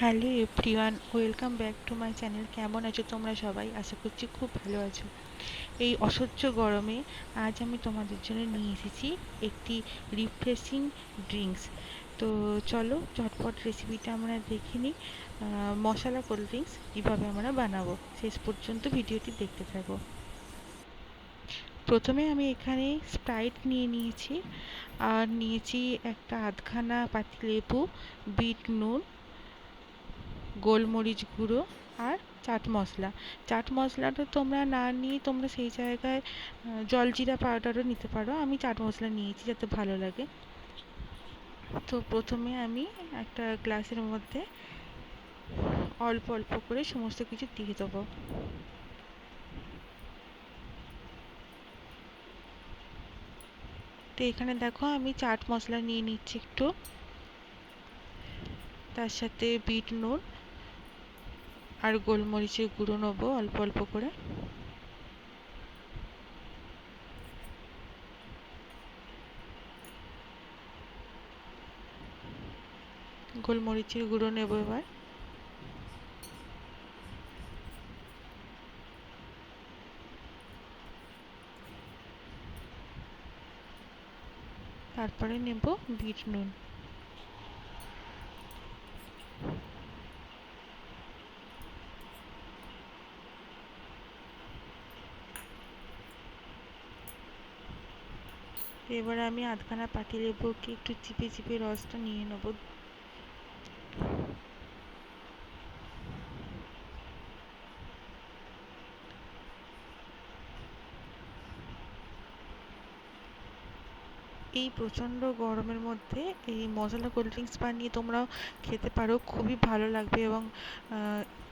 Hello everyone, welcome back to my channel. কেমন আছো তোমরা সবাই? আশা করছি খুব ভালো আছো। এই অসহ্য গরমে আজ আমি তোমাদের জন্য নিয়ে এসেছি একটি রিফ্রেশিং ড্রিঙ্কস। তো চলো ঝটপট রেসিপিটা আমরা দেখে নিই। মশলা কোল্ড ড্রিঙ্কস কীভাবে আমরা বানাবো, শেষ পর্যন্ত ভিডিওটি দেখতে থাকো। প্রথমে আমি এখানে স্প্রাইট নিয়ে নিয়েছি, আর নিয়েছি একটা আধখানা পাতিলেবু, বিট নুন, গোলমরিচ গুঁড়ো আর চাট মশলা। চাট মশলাটা তোমরা না নিয়ে তোমরা সেই জায়গায় জলজিরা পাউডারও নিতে পারো। আমি চাট মশলা নিয়েছি যাতে ভালো লাগে। তো প্রথমে আমি একটা গ্লাসের মধ্যে অল্প অল্প করে সমস্ত কিছু দিয়ে দেবো। তো এখানে দেখো আমি চাট মশলা নিয়ে নিচ্ছি একটু, তার সাথে বিট নুন আর গোলমরিচের গুঁড়ো নেবো অল্প অল্প করে। গোলমরিচের গুঁড়ো নেবো এবার। তারপরে নেব বিট নুন। এবার আমি আধখানা পাতিলেবুকে একটু চিপে চিপে রসটা নিয়ে নেব। এই প্রচণ্ড গরমের মধ্যে এই মশলা কোল্ড ড্রিঙ্কস বানিয়ে তোমরাও খেতে পারো, খুবই ভালো লাগবে। এবং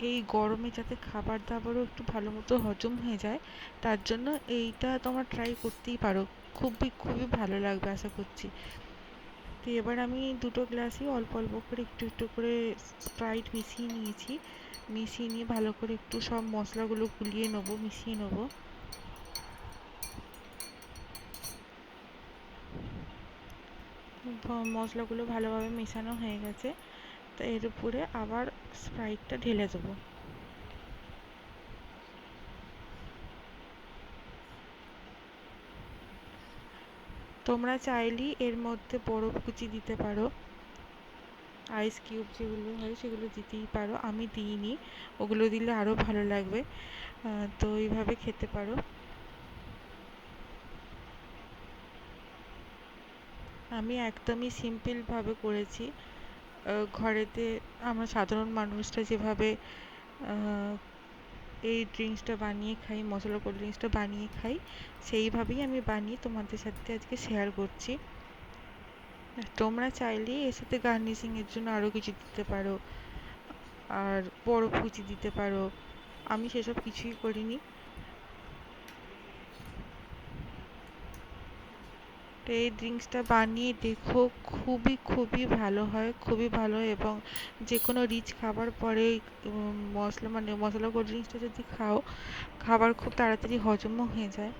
এই গরমে যাতে খাবার দাবারও একটু ভালো মতো হজম হয়ে যায়, তার জন্য এইটা তোমরা ট্রাই করতেই পারো। খুবই খুবই ভালো লাগবে আশা করছি। তো এবার আমি দুটো গ্লাসই অল্প অল্প করে একটু একটু করে স্প্রাইট মিশিয়ে নিয়েছি। মিশিয়ে নিয়ে ভালো করে একটু সব মশলাগুলো গুলিয়ে নেবো, মিশিয়ে নেবো। মশলাগুলো ভালোভাবে মেশানো হয়ে গেছে। তো এর উপরে আবার স্প্রাইটটা ঢেলে দেবো। তোমরা চাইলেই এর মধ্যে বরফ কুচি দিতে পারো, আইস কিউব যেগুলো হয় সেগুলো দিতেই পারো। আমি দিইনি, ওগুলো দিলে আরও ভালো লাগবে। তো এইভাবে খেতে পারো। আমি একদমই সিম্পলভাবে করেছি। ঘরেতে আমরা সাধারণ মানুষরা যেভাবে এই ড্রিঙ্কসটা বানিয়ে খাই, মশলা কোল্ড ড্রিঙ্কসটা বানিয়ে খাই, সেইভাবেই আমি বানিয়ে তোমাদের সাথে আজকে শেয়ার করছি। তোমরা চাইলে এর সাথে গার্নিশিংয়ের জন্য আরও কিছু দিতে পারো, আর বরফ কুচি দিতে পারো। আমি সেসব কিছুই করিনি। তো এই ড্রিঙ্কসটা বানিয়ে দেখো, খুবই খুবই ভালো হয়, খুবই ভালো। এবং যে কোনো রিচ খাবার পরে মশলা কোল্ড ড্রিঙ্কসটা যদি খাও, খাবার খুব তাড়াতাড়ি হজমও হয়ে যায়।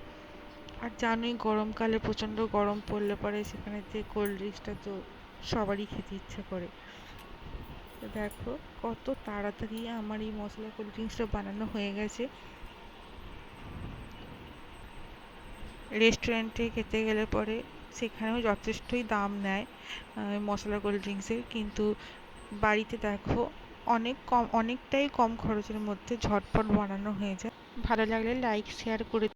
আর জানোই গরমকালে প্রচণ্ড গরম পড়লে পরে সেখানে যে কোল্ড ড্রিঙ্কসটা তো সবারই খেতে ইচ্ছা করে। তো দেখো কত তাড়াতাড়ি আমার এই মশলা কোল্ড ড্রিঙ্কসটা বানানো হয়ে গেছে। রেস্টুরেন্টে খেতে গেলে পরে সেখানেও যথেষ্টই দাম নেয় মশলা কোল্ড ড্রিঙ্কসের, কিন্তু বাড়িতে দেখো অনেকটাই কম খরচের মধ্যে ঝটপট বানানো হয়ে যায়। ভালো লাগলে লাইক শেয়ার করে